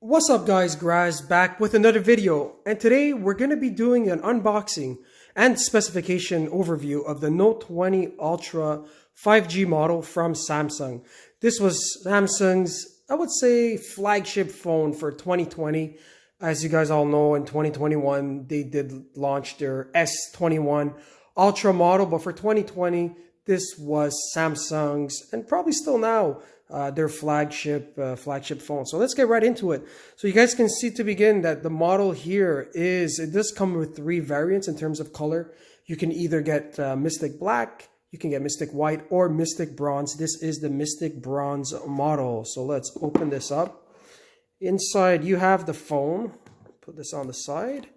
What's up guys, Graz back with another video, and today we're going to be doing an unboxing and specification overview of the Note 20 Ultra 5G model from Samsung. This was Samsung's, I would say, flagship phone for 2020. As you guys all know, in 2021 they did launch their S21 Ultra model, but for 2020 this was Samsung's, and probably still now, their flagship phone. So let's get right into it. So you guys can see to begin that the model here it does come with three variants in terms of color. You can either get Mystic Black, you can get Mystic White, or Mystic Bronze. This is the Mystic Bronze model. So let's open this up. Inside you have the phone. Put this on the side.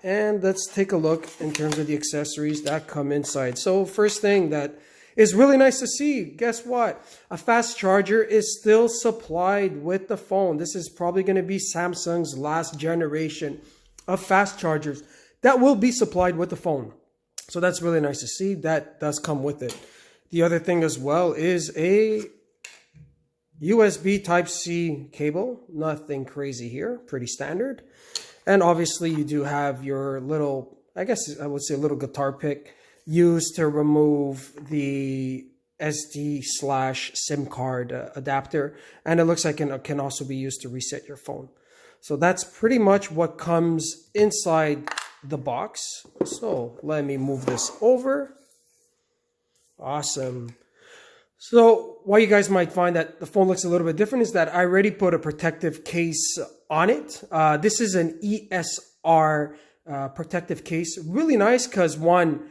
And let's take a look in terms of the accessories that come inside. So first thing that is really nice to see, guess what? A fast charger is still supplied with the phone. This is probably going to be Samsung's last generation of fast chargers that will be supplied with the phone. So that's really nice to see. That does come with it. The other thing as well is a USB Type-C cable. Nothing crazy here, pretty standard. And obviously you do have your little, I guess I would say a little guitar pick used to remove the SD/SIM card adapter. And it looks like it can also be used to reset your phone. So that's pretty much what comes inside the box. So let me move this over. Awesome. So why you guys might find that the phone looks a little bit different is that I already put a protective case on it. This is an ESR protective case. Really nice because one,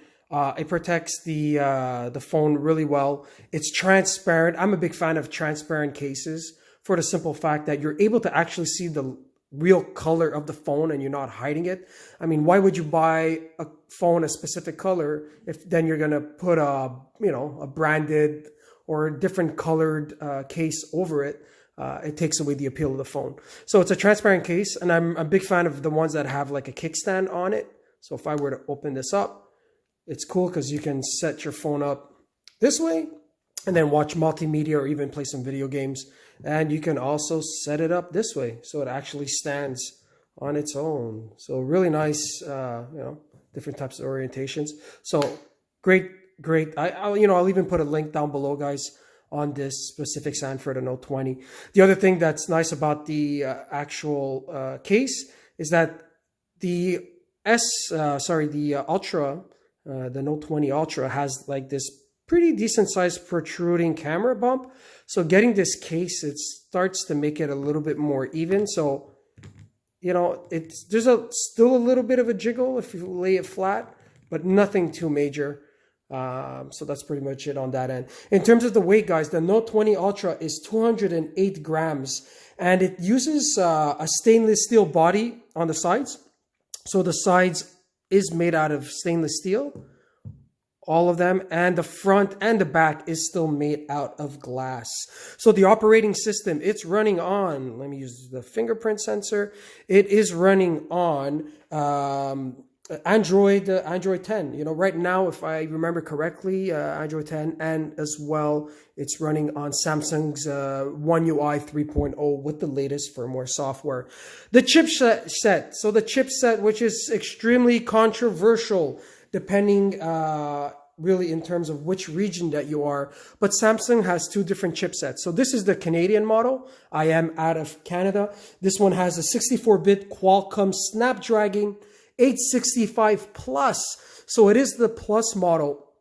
it protects the phone really well. It's transparent. I'm a big fan of transparent cases for the simple fact that you're able to actually see the real color of the phone and you're not hiding it. I mean, why would you buy a phone a specific color if then you're gonna put a branded or different colored case over it? It takes away the appeal of the phone. So it's a transparent case, and I'm a big fan of the ones that have like a kickstand on it. So if I were to open this up, it's cool because you can set your phone up this way and then watch multimedia or even play some video games. And you can also set it up this way so it actually stands on its own. So really nice, different types of orientations. So great. I'll even put a link down below, guys, on this specific stand for the Note 20. The other thing that's nice about the actual case is that the the Note 20 Ultra has like this pretty decent sized protruding camera bump. So getting this case, it starts to make it a little bit more even. So, there's still a little bit of a jiggle if you lay it flat, but nothing too major. So that's pretty much it on that end. In terms of the weight, guys, the Note 20 Ultra is 208 grams, and it uses a stainless steel body on the sides. So the sides is made out of stainless steel, all of them, and the front and the back is still made out of glass. So the operating system, it's running on, let me use the fingerprint sensor. It is running on Android 10. Right now, if I remember correctly, Android 10, and as well, it's running on Samsung's One UI 3.0 with the latest firmware software. The chipset, so the chipset, which is extremely controversial, depending really in terms of which region that you are, but Samsung has two different chipsets. So this is the Canadian model. I am out of Canada. This one has a 64-bit Qualcomm Snapdragon 865 Plus. So it is the Plus model,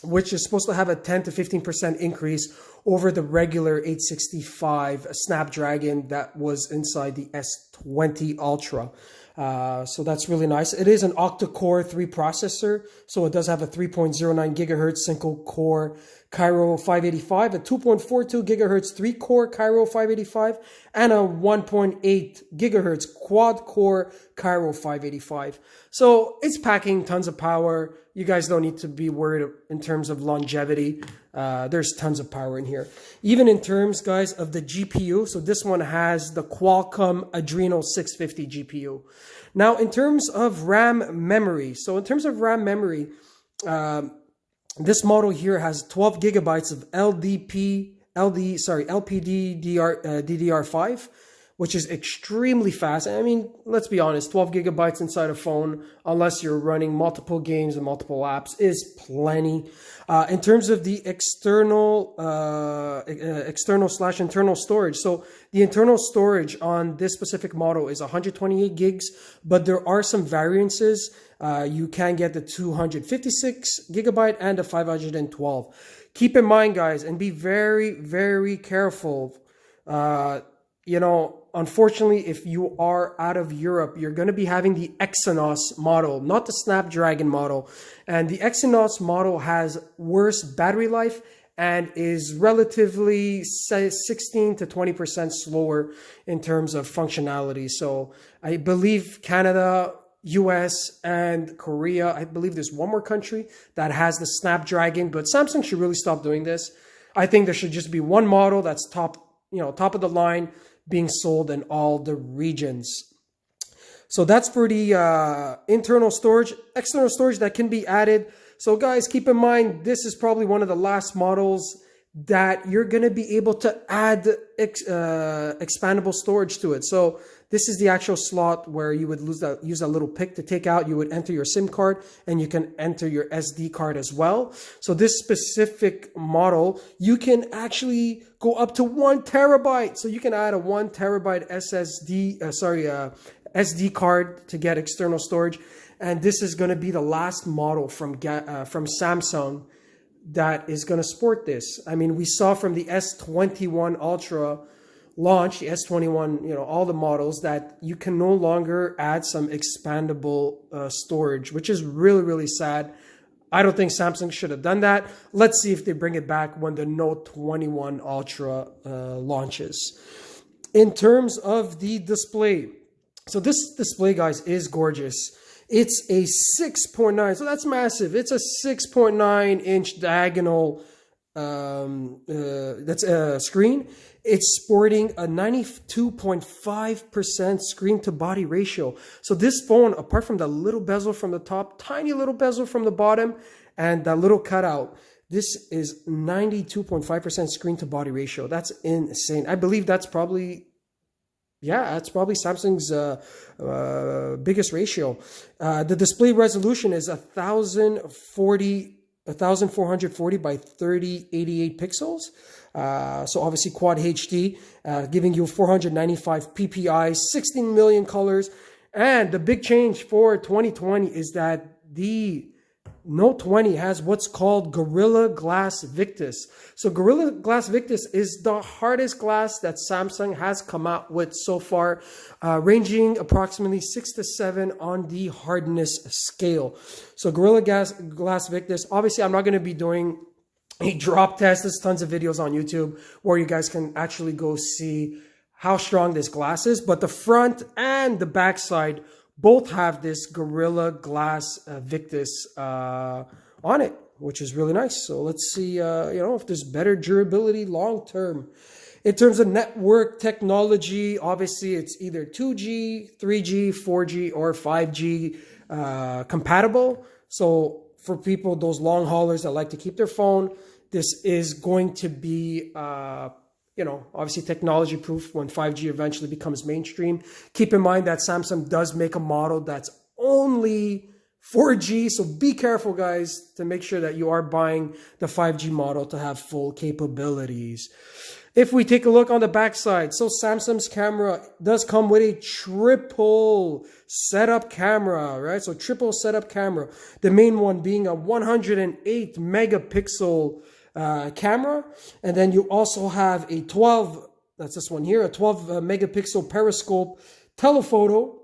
which is supposed to have a 10 to 15% increase over the regular 865 Snapdragon that was inside the S20 Ultra. So that's really nice. It is an octa-core 3 processor. So it does have a 3.09 gigahertz single core Cairo 585, a 2.42 gigahertz 3-core Cairo 585, and a 1.8 gigahertz quad-core Cairo 585. So it's packing tons of power. You guys don't need to be worried in terms of longevity. There's tons of power in here. Even in terms, guys, of the GPU. So this one has the Qualcomm Adreno 650 GPU. Now, in terms of RAM memory. So in terms of RAM memory, this model here has 12 gigabytes of LPDDR5 which is extremely fast. I mean, let's be honest, 12 gigabytes inside a phone, unless you're running multiple games and multiple apps, is plenty. In terms of the external/internal storage, so the internal storage on this specific model is 128 gigs, but there are some variances. You can get the 256 gigabyte and the 512. Keep in mind, guys, and be very, very careful. Unfortunately, if you are out of Europe, you're going to be having the Exynos model, not the Snapdragon model. And the Exynos model has worse battery life and is relatively 16 to 20% slower in terms of functionality. So I believe Canada, US, and Korea, I believe there's one more country that has the Snapdragon, but Samsung should really stop doing this. I think there should just be one model that's top of the line, being sold in all the regions. So that's for the internal storage. External storage that can be added. So guys, keep in mind, this is probably one of the last models that you're going to be able to add expandable storage to it. So this is the actual slot where you would use that little pick to take out. You would enter your SIM card and you can enter your SD card as well. So this specific model, you can actually go up to 1 terabyte. So you can add a 1 terabyte SD card to get external storage. And this is going to be the last model from Samsung that is going to sport this. I mean, we saw from the S21 Ultra launch, the S21, all the models, that you can no longer add some expandable storage, which is really, really sad. I don't think Samsung should have done that. Let's see if they bring it back when the Note 21 Ultra launches. In terms of the display, so this display, guys, is gorgeous. It's a 6.9, so that's massive. It's a 6.9 inch diagonal screen. It's sporting a 92.5% screen to body ratio. So this phone, apart from the little bezel from the top, tiny little bezel from the bottom, and that little cutout, this is 92.5% screen to body ratio. That's insane. I believe that's probably Samsung's biggest ratio. The display resolution is 1440 by 3088 pixels. So obviously Quad HD, giving you 495 ppi, 16 million colors. And the big change for 2020 is that the Note 20 has what's called Gorilla Glass Victus. So Gorilla Glass Victus is the hardest glass that Samsung has come out with so far, ranging approximately 6 to 7 on the hardness scale. So Gorilla Glass Victus, obviously I'm not going to be doing a drop test. There's tons of videos on YouTube where you guys can actually go see how strong this glass is, but the front and the back side both have this Gorilla Glass Victus on it, which is really nice. So let's see, if there's better durability long term. In terms of network technology, obviously it's either 2G, 3G, 4G, or 5G compatible. So for people, those long haulers that like to keep their phone, this is going to be obviously technology proof when 5G eventually becomes mainstream. Keep in mind that Samsung does make a model that's only 4G. So be careful, guys, to make sure that you are buying the 5G model to have full capabilities. If we take a look on the backside, so Samsung's camera does come with a triple setup camera, right? So triple setup camera. The main one being a 108 megapixel camera, and then you also have a 12, that's this one here, a 12 megapixel periscope telephoto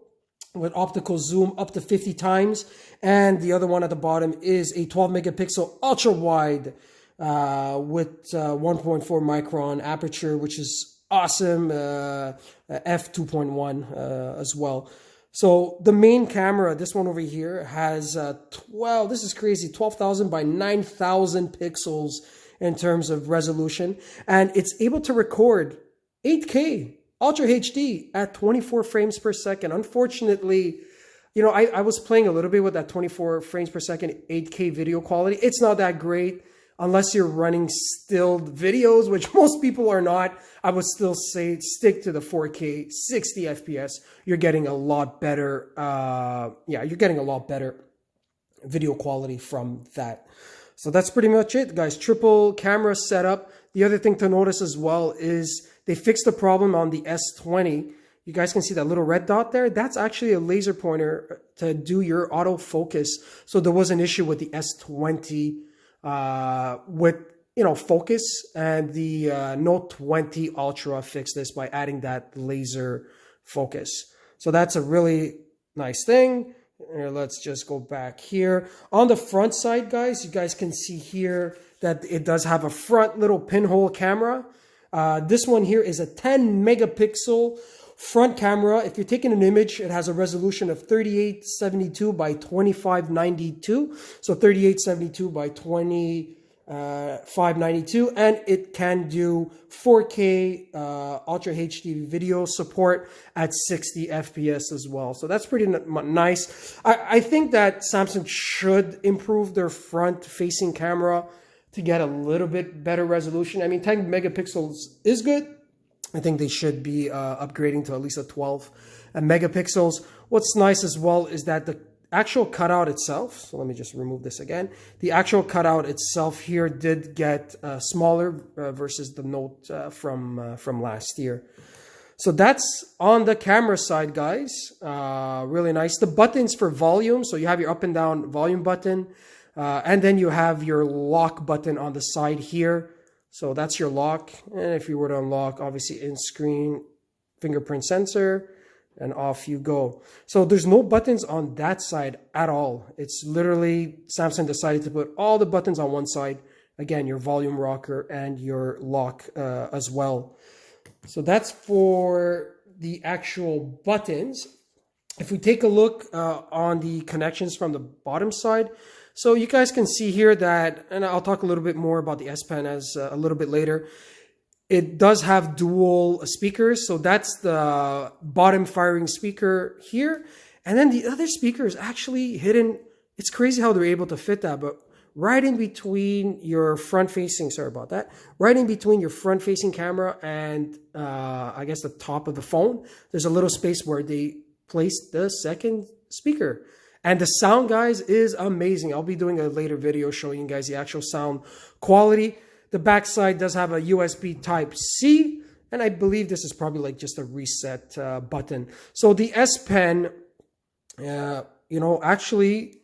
with optical zoom up to 50 times, and the other one at the bottom is a 12 megapixel ultra wide with 1.4 micron aperture, which is awesome, f2.1 as well. So the main camera, this one over here, has 12,000 by 9,000 pixels in terms of resolution, and it's able to record 8K Ultra HD at 24 frames per second. Unfortunately, I was playing a little bit with that 24 frames per second 8K video quality. It's not that great. unless you're running stilled videos, which most people are not. I would still say stick to the 4K 60 FPS. You're getting a lot better. You're getting a lot better video quality from that. So that's pretty much it, guys. Triple camera setup. The other thing to notice as well is they fixed the problem on the S20. You guys can see that little red dot there. That's actually a laser pointer to do your autofocus. So there was an issue with the S20 with, focus, and the Note 20 Ultra fixed this by adding that laser focus. So that's a really nice thing. Here, let's just go back here. On the front side, guys, you guys can see here that it does have a front little pinhole camera. This one here is a 10 megapixel front camera. If you're taking an image, it has a resolution of 3872 by 2592. So 3872 by 2592, and it can do 4K Ultra HD video support at 60 FPS as well. So that's pretty nice. I think that Samsung should improve their front-facing camera to get a little bit better resolution. I mean, 10 megapixels is good. I think they should be upgrading to at least a 12 megapixels. What's nice as well is that the actual cutout itself, so let me just remove this again. The actual cutout itself here did get smaller versus the Note from last year. So that's on the camera side, guys. Really nice. The buttons for volume, so you have your up and down volume button, and then you have your lock button on the side here. So that's your lock. And if you were to unlock, obviously in-screen fingerprint sensor, and off you go. So there's no buttons on that side at all. It's literally Samsung decided to put all the buttons on one side. Again, your volume rocker and your lock as well. So that's for the actual buttons. If we take a look on the connections from the bottom side, so you guys can see here that, and I'll talk a little bit more about the S Pen as a little bit later. It does have dual speakers, so that's the bottom firing speaker here. And then the other speaker is actually hidden. It's crazy how they're able to fit that, but right in between your front-facing, right in between your front-facing camera and I guess the top of the phone, there's a little space where they placed the second speaker. And the sound, guys, is amazing. I'll be doing a later video showing you guys the actual sound quality. The backside does have a USB Type-C, and I believe this is probably like just a reset button. So the S Pen, actually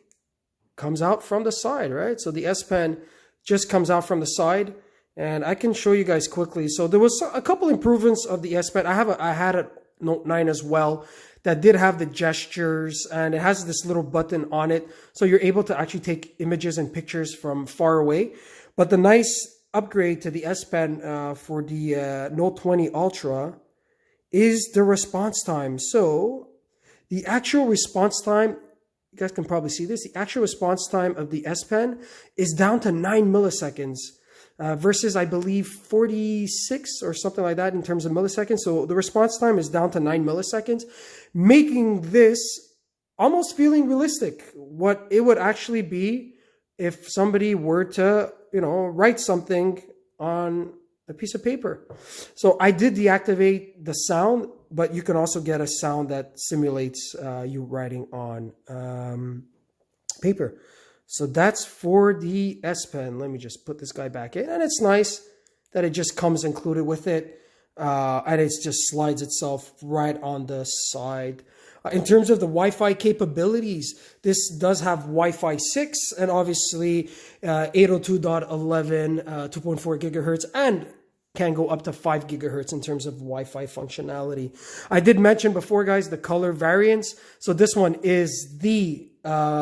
comes out from the side, right? So the S Pen just comes out from the side, and I can show you guys quickly. So there was a couple improvements of the S Pen. I had a Note 9 as well that did have the gestures, and it has this little button on it, so you're able to actually take images and pictures from far away. But the nice upgrade to the S Pen for the Note 20 Ultra is the response time. So the actual response time, you guys can probably see this, the actual response time of the S Pen is down to 9 milliseconds versus, I believe, 46 or something like that in terms of milliseconds. So the response time is down to 9 milliseconds, making this almost feeling realistic, what it would actually be if somebody were to write something on a piece of paper. So I did deactivate the sound, but you can also get a sound that simulates you writing on paper. So that's for the S Pen. Let me just put this guy back in. And it's nice that it just comes included with it. And it just slides itself right on the side. In terms of the Wi-Fi capabilities, this does have Wi-Fi 6 and obviously 802.11, 2.4 gigahertz, and can go up to 5 gigahertz in terms of Wi-Fi functionality. I did mention before, guys, the color variants. So this one is the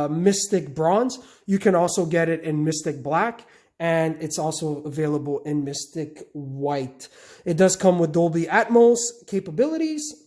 Mystic Bronze. You can also get it in Mystic Black, and it's also available in Mystic White. It does come with Dolby Atmos capabilities.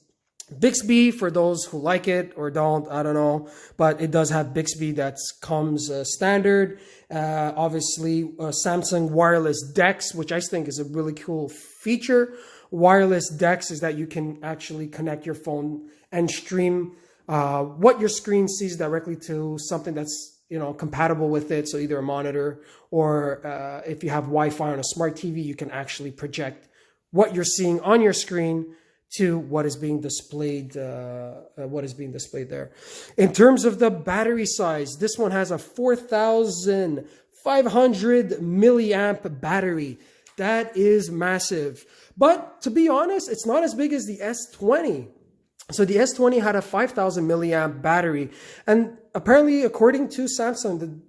Bixby, for those who like it or don't, I don't know, but it does have Bixby that comes standard. Obviously, Samsung Wireless DeX, which I think is a really cool feature. Wireless DeX is that you can actually connect your phone and stream what your screen sees directly to something that's compatible with it. So either a monitor or if you have Wi-Fi on a smart TV, you can actually project what you're seeing on your screen to what is being displayed there. In terms of the battery size, this one has a 4,500 milliamp battery. That is massive. But to be honest, it's not as big as the S20. So the S20 had a 5,000 milliamp battery, and apparently, according to Samsung,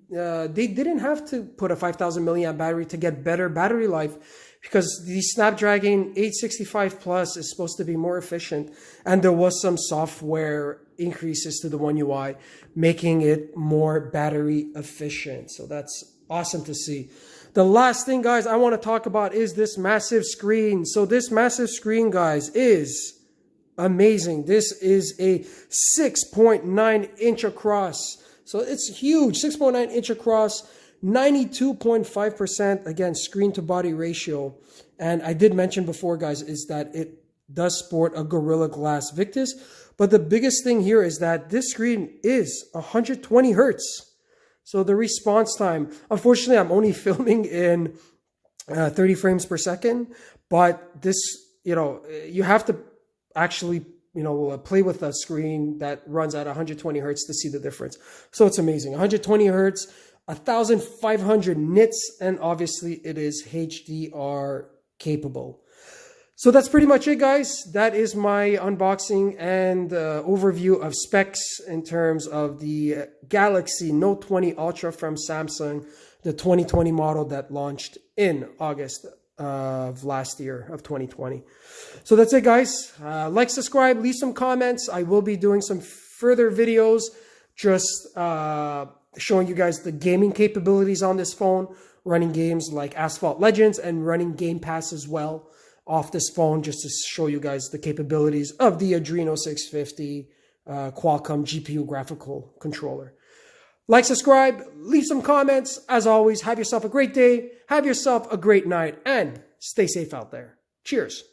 they didn't have to put a 5,000 milliamp battery to get better battery life, because the Snapdragon 865 Plus is supposed to be more efficient, and there was some software increases to the One UI, making it more battery efficient. So that's awesome to see. The last thing, guys, I want to talk about is this massive screen. So this massive screen, guys, is amazing. This is a 6.9 inch across. So it's huge, 6.9 inch across, 92.5%, again, screen to body ratio. And I did mention before, guys, is that it does sport a Gorilla Glass Victus. But the biggest thing here is that this screen is 120 hertz. So the response time, unfortunately, I'm only filming in 30 frames per second. But this, you have to actually, play with a screen that runs at 120 hertz to see the difference. So it's amazing. 120 hertz, 1,500 nits, and obviously it is HDR capable. So that's pretty much it, guys. That is my unboxing and overview of specs in terms of the Galaxy Note 20 Ultra from Samsung, the 2020 model that launched in August of last year, of 2020. So that's it, guys. Like, subscribe, leave some comments. I will be doing some further videos just showing you guys the gaming capabilities on this phone, running games like Asphalt Legends and running Game Pass as well off this phone, just to show you guys the capabilities of the Adreno 650 Qualcomm GPU graphical controller. Like, subscribe, leave some comments. As always, have yourself a great day, have yourself a great night, and stay safe out there. Cheers.